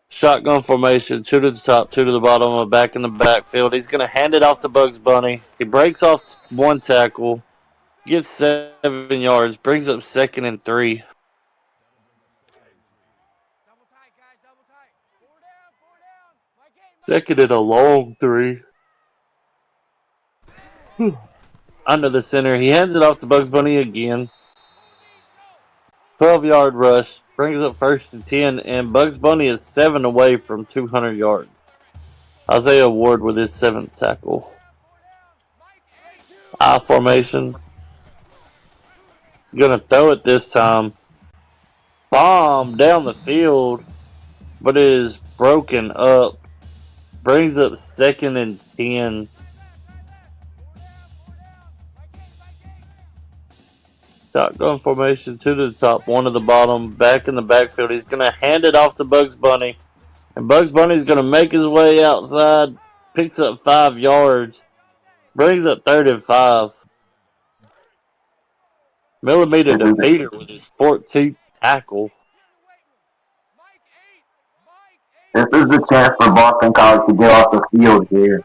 Shotgun formation, 2 to the top, 2 to the bottom, back in the backfield. He's going to hand it off to Bugs Bunny. He breaks off 1 tackle, gets 7 yards, brings up 2nd and 3. Second and a long 3. Under the center. He hands it off to Bugs Bunny again. 12-yard rush. Brings up 1st and 10. And Bugs Bunny is 7 away from 200 yards. Isaiah Ward with his 7th tackle. I formation. Gonna throw it this time. Bomb down the field. But it is broken up. Brings up 2nd and 10. Shotgun formation, 2 to the top, 1 to the bottom, back in the backfield. He's going to hand it off to Bugs Bunny. And Bugs Bunny's going to make his way outside, picks up 5 yards, brings up 3rd and 5. Millimeter defeater with his 14th tackle. This is the chance for Boston College to get off the field here.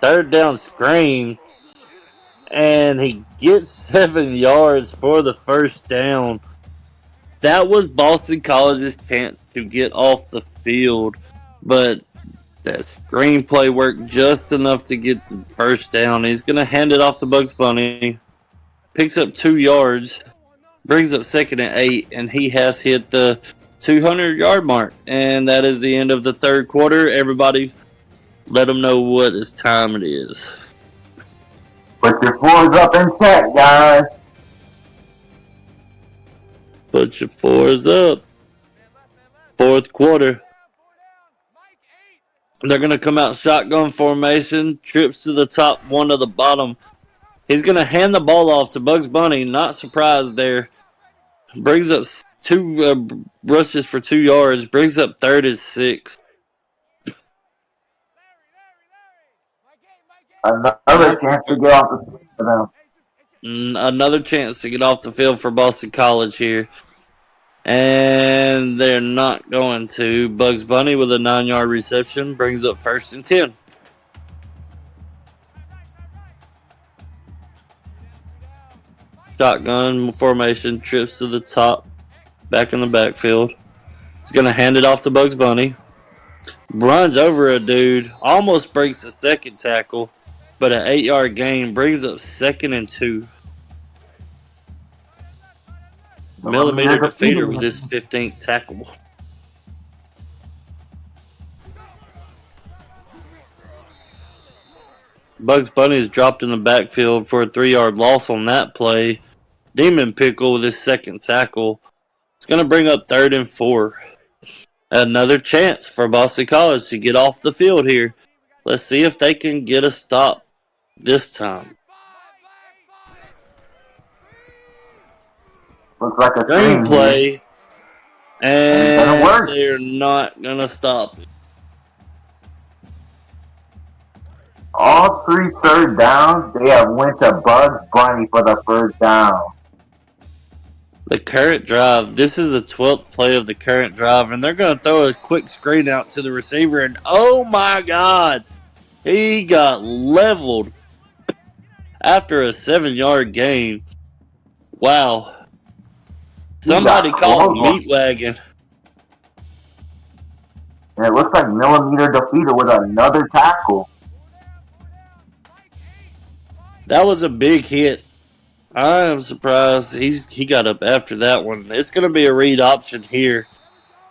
third down screen, and he gets 7 yards for the first down. That was Boston College's chance to get off the field, but that screenplay worked just enough to get the first down. He's going to hand it off to Bugs Bunny, picks up 2 yards, brings up 2nd and 8, and he has hit the 200-yard mark. And that is the end of the third quarter. Everybody, let them know what time it is. Put your fours up in check, guys. Put your fours up. Fourth quarter. They're going to come out shotgun formation, trips to the top, one to the bottom. He's going to hand the ball off to Bugs Bunny. Not surprised there. Brings up 2 rushes for 2 yards. Brings up 3rd and 6. Another chance to get off the field for them. Another chance to get off the field for Boston College here. And they're not going to. Bugs Bunny with a 9-yard reception brings up 1st and 10. Shotgun formation, trips to the top, back in the backfield. He's going to hand it off to Bugs Bunny. Runs over a dude, almost breaks the second tackle, but an 8-yard gain brings up 2nd and 2. Millimeter defeater with his 15th tackle. Bugs Bunny is dropped in the backfield for a 3-yard loss on that play. Demon Pickle with his 2nd tackle. It's going to bring up 3rd and 4. Another chance for Boston College to get off the field here. Let's see if they can get a stop this time. Looks like a screenplay, and they're not going to stop it. All 3 third downs, they have went to Bugs Bunny for the first down. The current drive, this is the 12th play of the current drive, and they're going to throw a quick screen out to the receiver, and oh my God, he got leveled after a 7-yard gain. Wow. Somebody called Meat Wagon. And it looks like Millimeter defeated with another tackle. That was a big hit. I am surprised he got up after that one. It's going to be a read option here.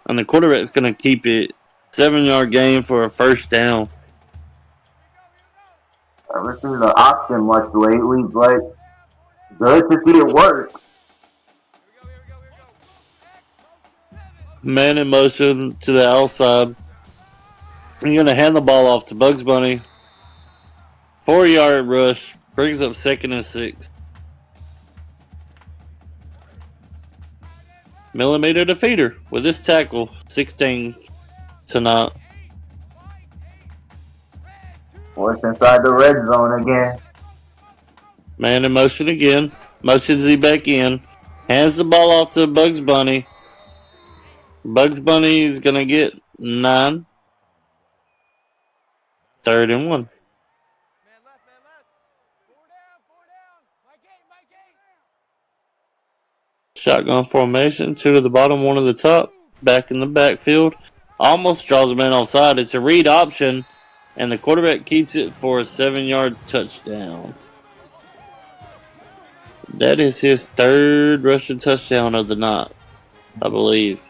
And the quarterback's going to keep it. 7-yard gain for a first down. I haven't seen the option much lately, but good to see it work. Man in motion to the outside. You're going to hand the ball off to Bugs Bunny. 4-yard rush. Brings up 2nd and 6. Millimeter defeater with his tackle. 16 to not. What's inside the red zone again? Man in motion again. Motions he back in. Hands the ball off to Bugs Bunny. Bugs Bunny is going to get 9. 3rd and 1. Shotgun formation. 2 to the bottom, 1 to the top. Back in the backfield. Almost draws a man offside. It's a read option. And the quarterback keeps it for a 7-yard touchdown. That is his 3rd rushing touchdown of the night, I believe.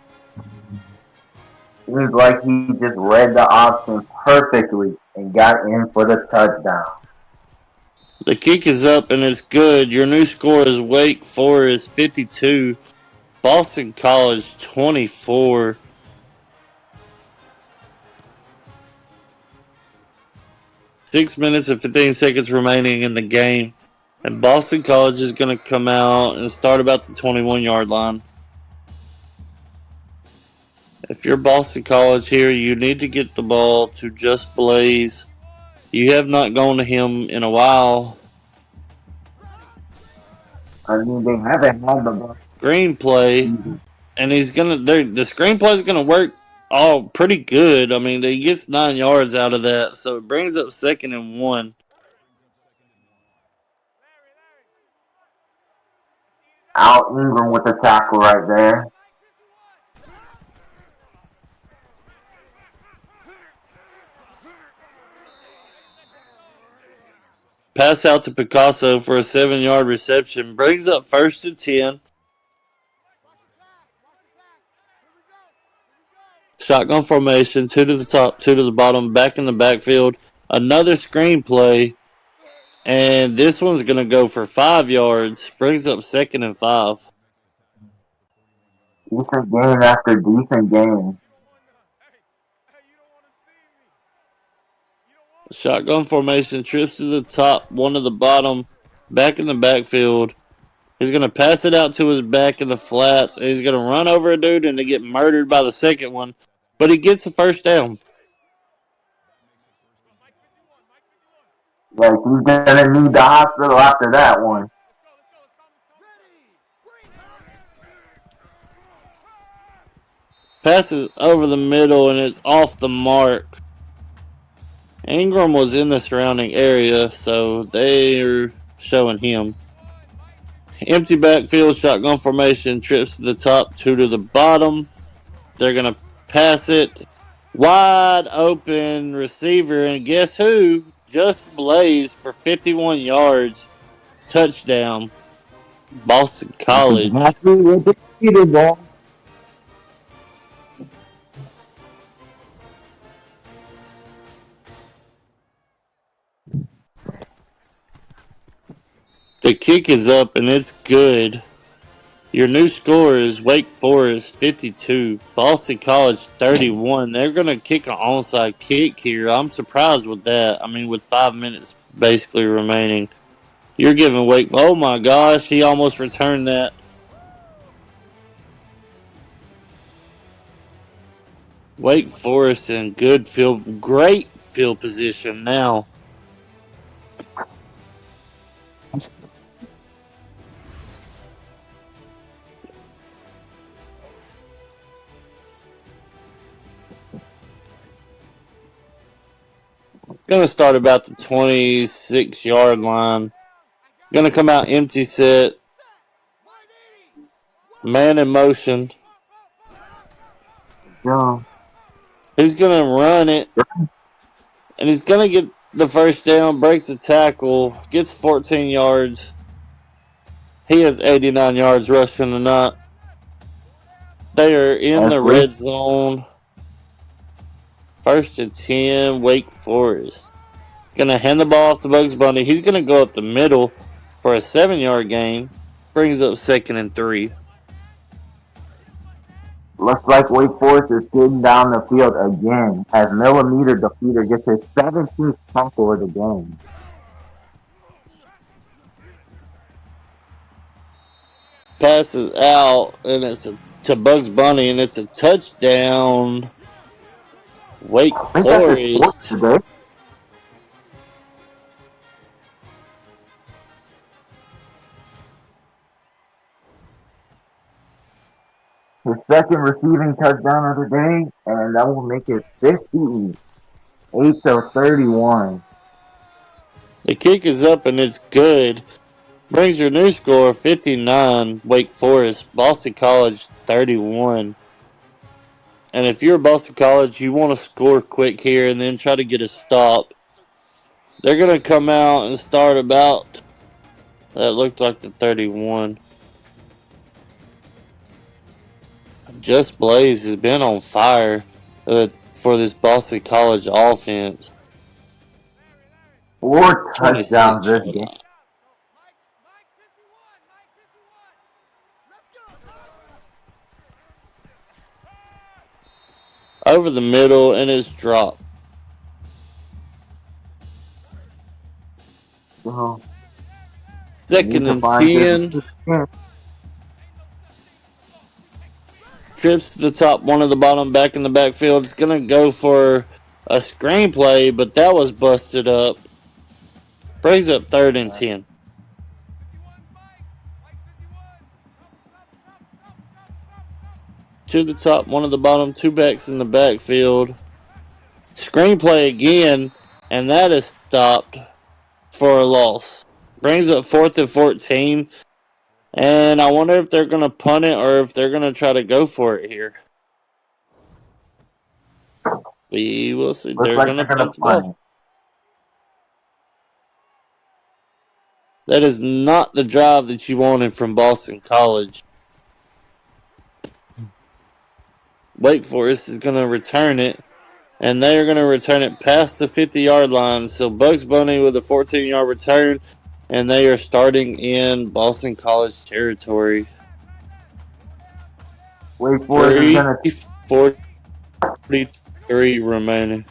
Seems like he just read the option perfectly and got in for the touchdown. The kick is up and it's good. Your new score is Wake Forest 52, Boston College 24. Six minutes and 15 seconds remaining in the game. And Boston College is going to come out and start about the 21-yard line. If you're Boston College here, you need to get the ball to Just Blaze. You have not gone to him in a while. I mean, they haven't had the ball. Screenplay, and he's gonna. The screenplay is gonna work Oh, pretty good. I mean, he gets 9 yards out of that, so it brings up 2nd and 1. Out Ingram with the tackle right there. Pass out to Picasso for a 7-yard reception. Brings up 1st and 10. Shotgun formation, 2 to the top, 2 to the bottom, back in the backfield. Another screenplay, and this one's going to go for 5 yards. Brings up 2nd and 5. Decent game after decent game. Shotgun formation, trips to the top, 1 to the bottom, back in the backfield. He's going to pass it out to his back in the flats, and he's going to run over a dude and to get murdered by the second one. But he gets the first down. Like, he's gonna need the hospital after that one. Passes over the middle, and it's off the mark. Ingram was in the surrounding area, so they're showing him. Empty backfield, shotgun formation, trips to the top, 2 to the bottom. They're going to pass it. Wide open receiver, and guess who? Just Blaze for 51 yards. Touchdown. Boston That's College. exactly what they needed, bro. The kick is up, and it's good. Your new score is Wake Forest 52, Boston College 31. They're going to kick an onside kick here. I'm surprised with that. I mean, with 5 minutes basically remaining. You're giving Wake. Oh my gosh, he almost returned that. Wake Forest in great field position now. Going to start about the 26-yard line. Going to come out empty set. Man in motion. Yeah. He's going to run it. And he's going to get the first down, breaks the tackle, gets 14 yards. He has 89 yards rushing tonight. They are in the red zone. 1st and 10, Wake Forest. Gonna hand the ball off to Bugs Bunny. He's gonna go up the middle for a 7-yard gain. Brings up 2nd and 3. Looks like Wake Forest is getting down the field again as Millimeter Defeater gets his 17th tackle of the game. Passes out, and to Bugs Bunny, and it's a touchdown. Wake I think that's his fourth Forest. today. His second receiving touchdown of the day, and that will make it 58-31. The kick is up, and it's good. Brings your new score 59, Wake Forest. Boston College 31. And if you're Boston College, you want to score quick here and then try to get a stop. They're going to come out and start about, that looked like the 31. Just Blaze has been on fire for this Boston College offense. 4 touchdowns 26 this yard game. line. Over the middle, and it's dropped. So, 2nd and 10. Trips to the top, 1 to the bottom, back in the backfield. It's going to go for a screenplay, but that was busted up. Brings up 3rd and 10. two at the top, one at the bottom, two backs in the backfield. Screenplay again, and that is stopped for a loss. Brings up 4th and 14. And I wonder if they're going to punt it or if they're going to try to go for it here. We will see. Looks They're like going to they're gonna punt the punt ball. it. That is not the drive that you wanted from Boston College. Wake Forest is going to return it, and they are going to return it past the 50-yard line. So Bugs Bunny with a 14-yard return, and they are starting in Boston College territory. Wake Forest is gonna. 3:43 remaining.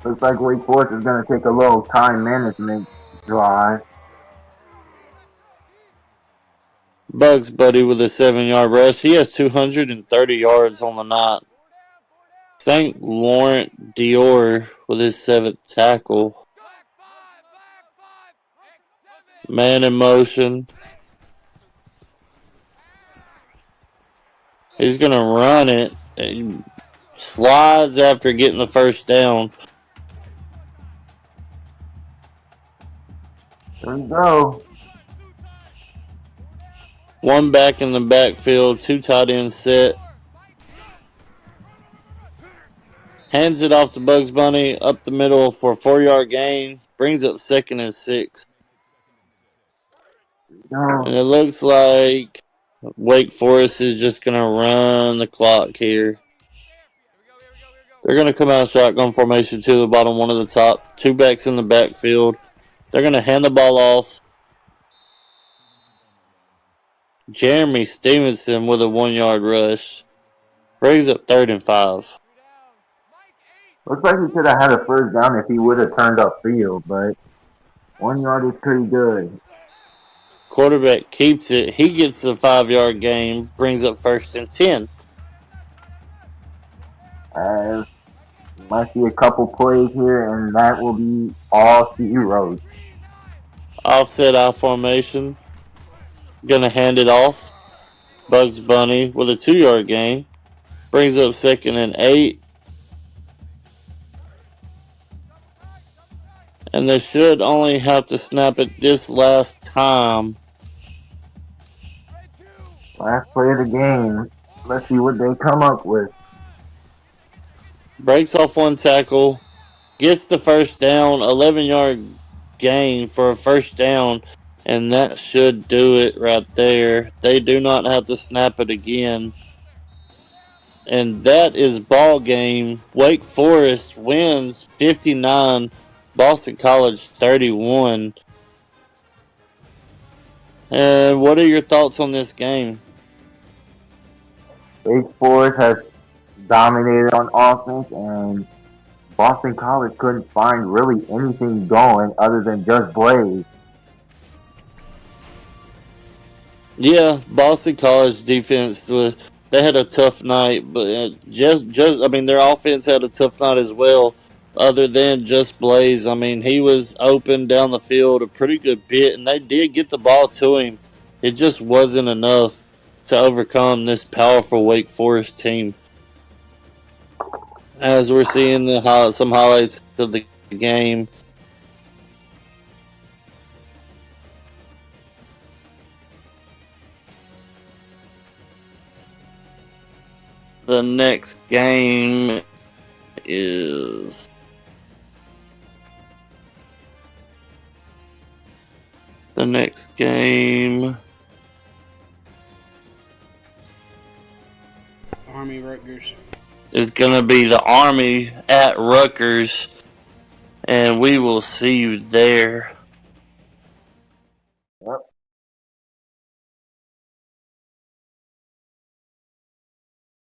Looks like Wake Forest is gonna take a little time management drive. Bugs Buddy with a 7-yard rush. He has 230 yards on the night. St. Laurent Dior with his 7th tackle. Man in motion. He's going to run it. He slides after getting the first down. There we go. One back in the backfield, two tight ends set. Hands it off to Bugs Bunny up the middle for a 4-yard gain. Brings up 2nd and 6. No. And it looks like Wake Forest is just going to run the clock here. They're going to come out shotgun formation to the bottom, one of the top. Two backs in the backfield. They're going to hand the ball off. Jeremy Stevenson with a 1-yard rush. Brings up 3rd and 5. Looks like he should have had a first down if he would have turned up field, but 1 yard is pretty good. Quarterback keeps it. He gets the 5-yard gain. Brings up 1st and 10. As you might see a couple plays here, and that will be all zeros. Offset I formation. Gonna hand it off. Bugs Bunny with a 2-yard gain. Brings up 2nd and 8. And they should only have to snap it this last time. Last play of the game. Let's see what they come up with. Breaks off one tackle. Gets the first down. 11-yard gain for a first down. And that should do it right there. They do not have to snap it again. And that is ball game. Wake Forest wins 59. Boston College 31. And what are your thoughts on this game? Wake Forest has dominated on offense, and Boston College couldn't find really anything going other than just Blaze. Yeah, Boston College defense they had a tough night, but their offense had a tough night as well. Other than just Blaze, I mean, he was open down the field a pretty good bit, and they did get the ball to him. It just wasn't enough to overcome this powerful Wake Forest team. As we're seeing some highlights of the game. The next game is Army Rutgers. Is going to be the Army at Rutgers, and we will see you there.